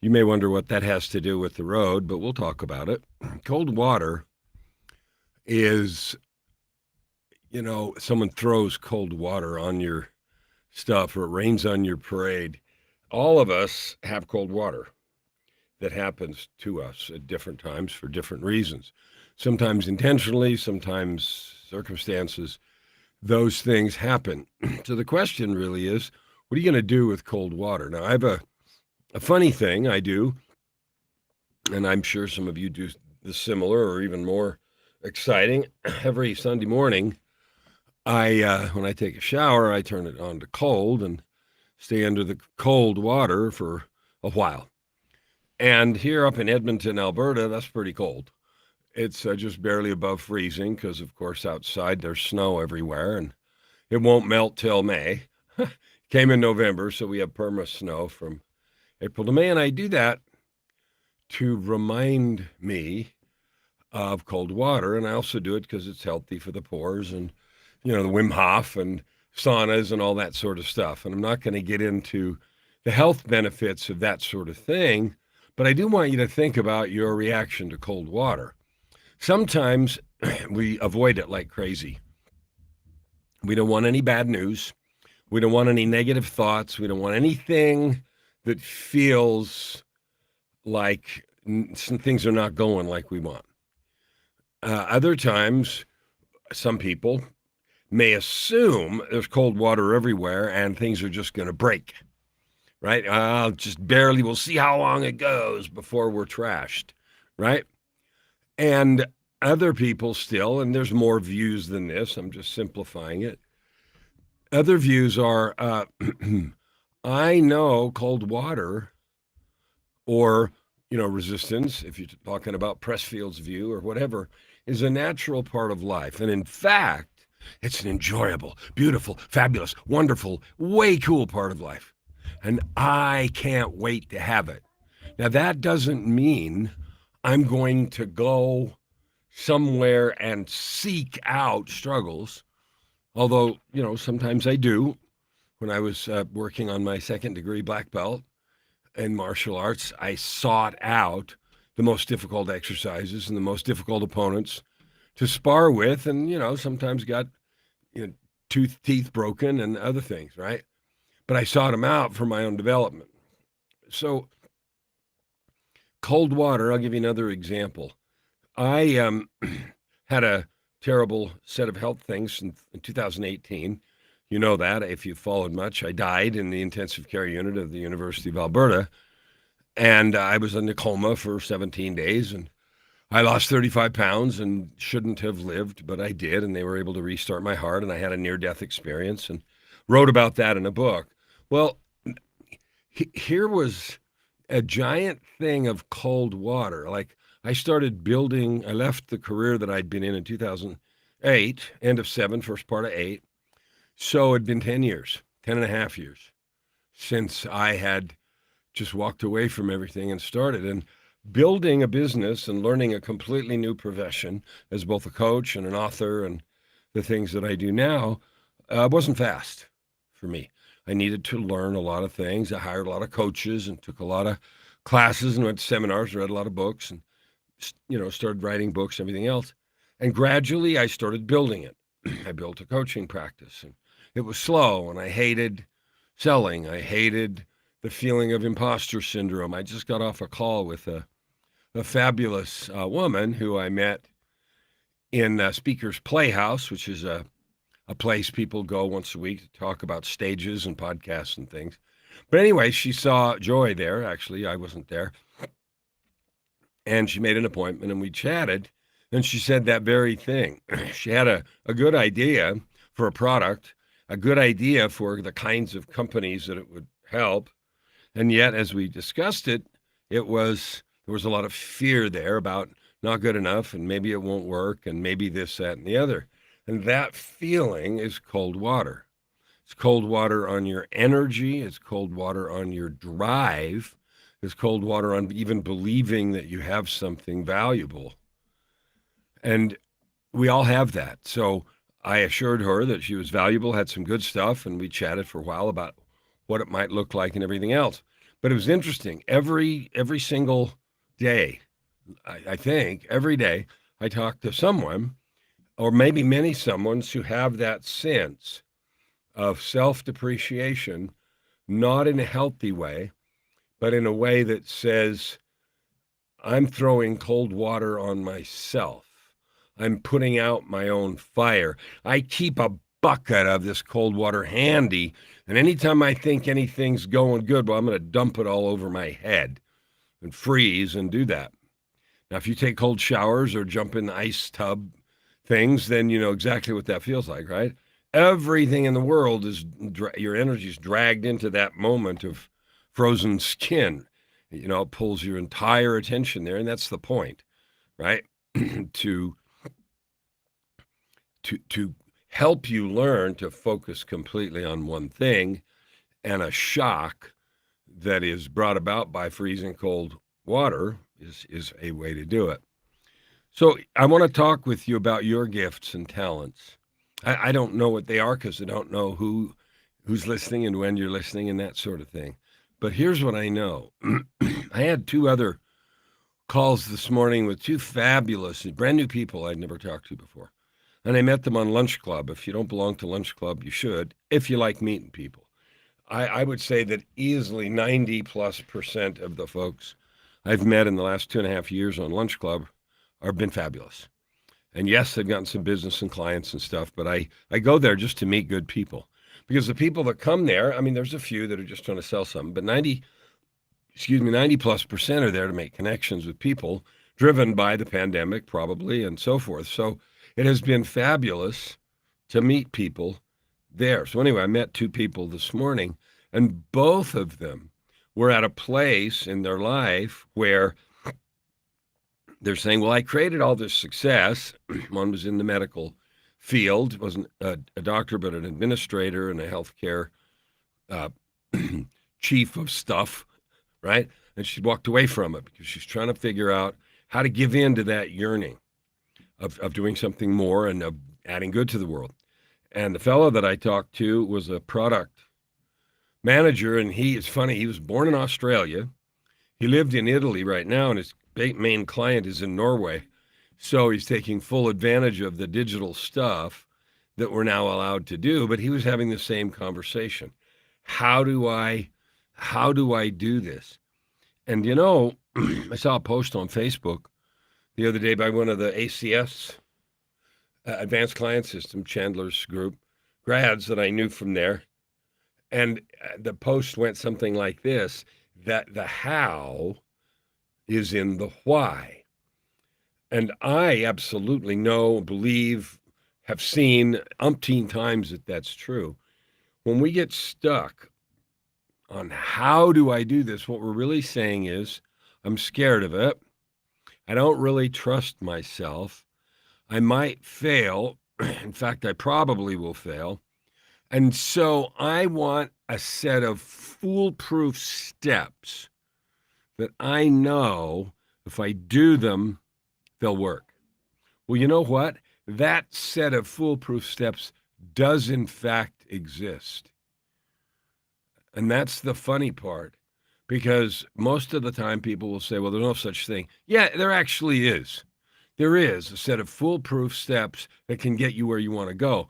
You may wonder what that has to do with the road, but we'll talk about it. Cold water is, someone throws cold water on your stuff or it rains on your parade. All of us have cold water that happens to us at different times for different reasons. Sometimes intentionally, sometimes circumstances, those things happen. So the question really is, what are you going to do with cold water? Now, I have a funny thing I do, and I'm sure some of you do the similar or even more exciting. Every Sunday morning, when I take a shower, I turn it on to cold and stay under the cold water for a while. And here up in Edmonton, Alberta, that's pretty cold. It's just barely above freezing because, of course, outside there's snow everywhere, and it won't melt till May. Came in November, so we have perma snow from April to May, and I do that to remind me of cold water, and I also do it because it's healthy for the pores and, the Wim Hof and saunas and all that sort of stuff. And I'm not going to get into the health benefits of that sort of thing, but I do want you to think about your reaction to cold water. Sometimes we avoid it like crazy. We don't want any bad news. We don't want any negative thoughts. We don't want anything that feels like some things are not going like we want. Other times, some people may assume there's cold water everywhere and things are just going to break, right? I'll just barely, we'll see how long it goes before we're trashed, right? And other people still, and there's more views than this, I'm just simplifying it. Other views are, I know cold water or, resistance, if you're talking about Pressfield's view or whatever, is a natural part of life. And in fact, it's an enjoyable, beautiful, fabulous, wonderful, way cool part of life. And I can't wait to have it. Now, that doesn't mean I'm going to go somewhere and seek out struggles, although, sometimes I do. When I was working on my second degree black belt in martial arts, I sought out the most difficult exercises and the most difficult opponents to spar with, and sometimes got teeth broken and other things, right? But I sought them out for my own development. So cold water, I'll give you another example. I had a terrible set of health things in 2018. You know that if you've followed much. I died in the intensive care unit of the University of Alberta, and I was in a coma for 17 days, and I lost 35 pounds and shouldn't have lived, but I did, and they were able to restart my heart, and I had a near-death experience and wrote about that in a book. Well, here was a giant thing of cold water. Like, I started building, I left the career that I'd been in 2008, end of 7, first part of 8. So it'd been 10 years, 10 and a half years since I had just walked away from everything and started. And building a business and learning a completely new profession as both a coach and an author and the things that I do now wasn't fast for me. I needed to learn a lot of things. I hired a lot of coaches and took a lot of classes and went to seminars, read a lot of books, and started writing books and everything else. And gradually I started building it. I built a coaching practice, and it was slow, and I hated selling. I hated the feeling of imposter syndrome. I just got off a call with a fabulous woman who I met in Speaker's Playhouse, which is a place people go once a week to talk about stages and podcasts and things. But anyway, she saw Joy there. Actually, I wasn't there. And she made an appointment, and we chatted. And she said that very thing. She had a good idea for a product, a good idea for the kinds of companies that it would help. And yet, as we discussed it, there was a lot of fear there about not good enough, and maybe it won't work, and maybe this, that, and the other. And that feeling is cold water. It's cold water on your energy. It's cold water on your drive. It's cold water on even believing that you have something valuable. And we all have that. So I assured her that she was valuable, had some good stuff, and we chatted for a while about what it might look like and everything else. But it was interesting. Every single day, I think every day, I talk to someone, or maybe many someones who have that sense of self-depreciation, not in a healthy way, but in a way that says, I'm throwing cold water on myself. I'm putting out my own fire. I keep a bucket of this cold water handy, and anytime I think anything's going good, well, I'm going to dump it all over my head and freeze and do that. Now, if you take cold showers or jump in the ice tub things, then you know exactly what that feels like, right? Everything in the world is your energy is dragged into that moment of frozen skin. You know, it pulls your entire attention there, and that's the point, right? to to help you learn to focus completely on one thing, and a shock that is brought about by freezing cold water is a way to do it. So I want to talk with you about your gifts and talents. I don't know what they are because I don't know who's listening and when you're listening and that sort of thing. But here's what I know. I had two other calls this morning with two fabulous, brand new people I'd never talked to before. And I met them on Lunch Club. If you don't belong to Lunch Club, you should, if you like meeting people. I would say that easily 90+% of the folks I've met in the last 2.5 years on Lunch Club have been fabulous. And yes, they've gotten some business and clients and stuff, but I go there just to meet good people. Because the people that come there, I mean, there's a few that are just trying to sell something, but 90+% are there to make connections with people driven by the pandemic, probably, and so forth. So it has been fabulous to meet people there. So anyway, I met two people this morning, and both of them were at a place in their life where they're saying, well, I created all this success. One was in the medical field, wasn't a doctor, but an administrator and a healthcare chief of stuff, right? And she walked away from it because she's trying to figure out how to give in to that yearning of doing something more and of adding good to the world. And the fellow that I talked to was a product manager, and it's funny, he was born in Australia. He lived in Italy right now, and his main client is in Norway. So he's taking full advantage of the digital stuff that we're now allowed to do. But he was having the same conversation. How do I do this? And you know, I saw a post on Facebook the other day by one of the ACS, Advanced Client System, Chandler's group, grads that I knew from there. And the post went something like this, that the how is in the why. And I absolutely know, believe, have seen umpteen times that that's true. When we get stuck on how do I do this, what we're really saying is, I'm scared of it. I don't really trust myself. I might fail. In fact, I probably will fail. And so I want a set of foolproof steps that I know if I do them, they'll work. Well, you know what? That set of foolproof steps does in fact exist. And that's the funny part, because most of the time people will say, well, there's no such thing. Yeah, there actually is. There is a set of foolproof steps that can get you where you want to go.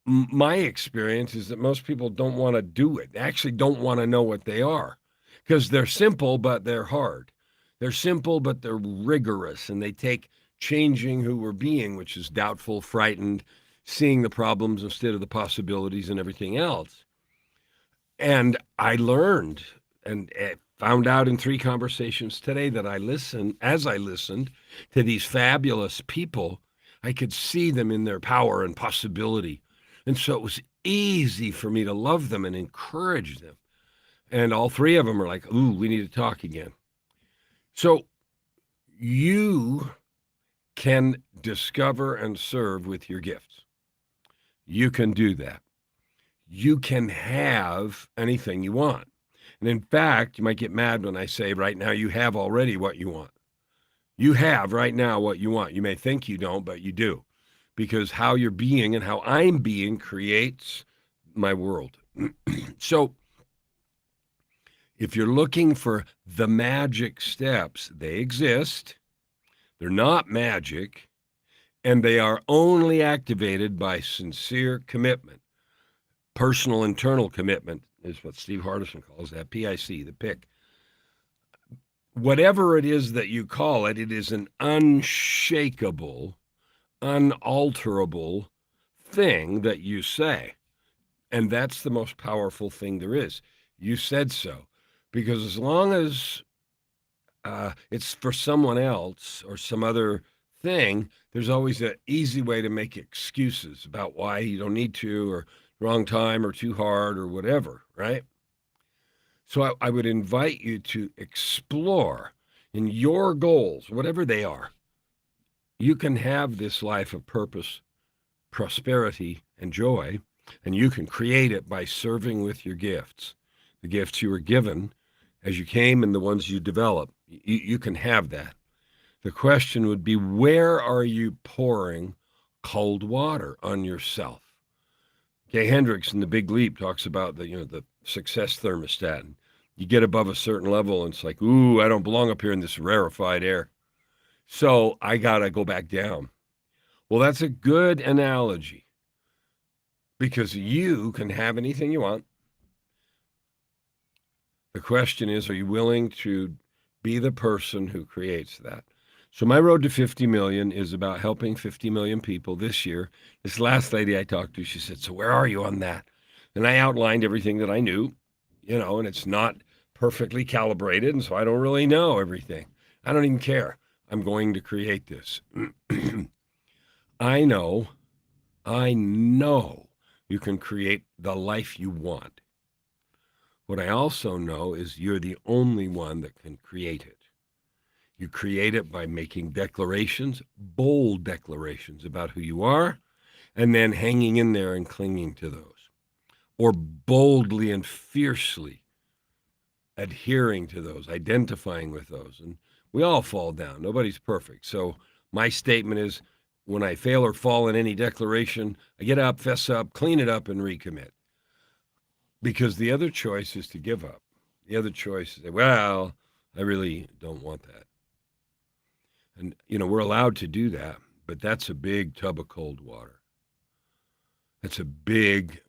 My experience is that most people don't want to do it. They actually don't want to know what they are, because they're simple, but they're hard. They're simple, but they're rigorous, and they take changing who we're being, which is doubtful, frightened, seeing the problems instead of the possibilities and everything else. And I learned and found out in 3 conversations today that as I listened to these fabulous people, I could see them in their power and possibility. And so it was easy for me to love them and encourage them. And all 3 of them are like, ooh, we need to talk again. So you can discover and serve with your gifts. You can do that. You can have anything you want. And in fact, you might get mad when I say right now you have already what you want. You have right now what you want. You may think you don't, but you do. Because how you're being and how I'm being creates my world. So If you're looking for the magic steps, they exist. They're not magic, and they are only activated by sincere commitment. Personal internal commitment is what Steve Hardison calls that, PIC, the pick. Whatever it is that you call it, it is an unshakable, unalterable thing that you say. And that's the most powerful thing there is. You said so. Because as long as it's for someone else or some other thing, there's always an easy way to make excuses about why you don't need to, or wrong time, or too hard, or whatever, right? So I would invite you to explore in your goals, whatever they are. You can have this life of purpose, prosperity, and joy, and you can create it by serving with your gifts, the gifts you were given as you came and the ones you develop. You can have that. The question would be, where are you pouring cold water on yourself? Gay Hendricks in The Big Leap talks about the success thermostat. You get above a certain level and it's like, ooh, I don't belong up here in this rarefied air. So I got to go back down. Well, that's a good analogy because you can have anything you want. The question is, are you willing to be the person who creates that? So my road to 50 million is about helping 50 million people this year. This last lady I talked to, she said, so where are you on that? And I outlined everything that I knew, and it's not perfectly calibrated. And so I don't really know everything. I don't even care. I'm going to create this. I know you can create the life you want. What I also know is you're the only one that can create it. You create it by making declarations, bold declarations about who you are, and then hanging in there and clinging to those, or boldly and fiercely adhering to those, identifying with those. And we all fall down. Nobody's perfect. So my statement is, when I fail or fall in any declaration, I get up, fess up, clean it up, and recommit. Because the other choice is to give up. The other choice is, well, I really don't want that. And, we're allowed to do that, but that's a big tub of cold water. That's a big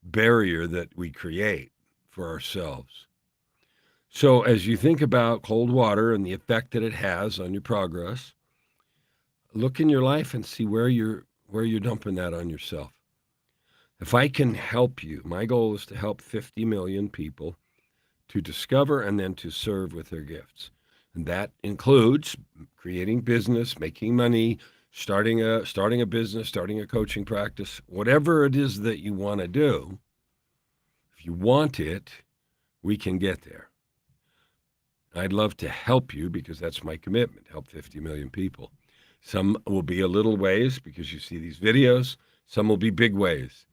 barrier that we create for ourselves. So as you think about cold water and the effect that it has on your progress, look in your life and see where you're dumping that on yourself. If I can help you, my goal is to help 50 million people to discover and then to serve with their gifts. And that includes creating business, making money, starting a business, starting a coaching practice, whatever it is that you want to do. If you want it, we can get there. I'd love to help you because that's my commitment, help 50 million people. Some will be a little ways because you see these videos. Some will be big ways.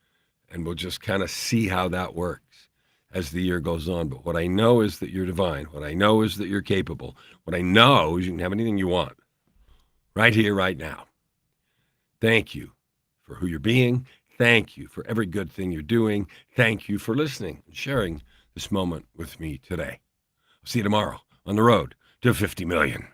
And we'll just kind of see how that works as the year goes on. But what I know is that you're divine. What I know is that you're capable. What I know is you can have anything you want right here, right now. Thank you for who you're being. Thank you for every good thing you're doing. Thank you for listening and sharing this moment with me today. I'll see you tomorrow on the road to 50 million.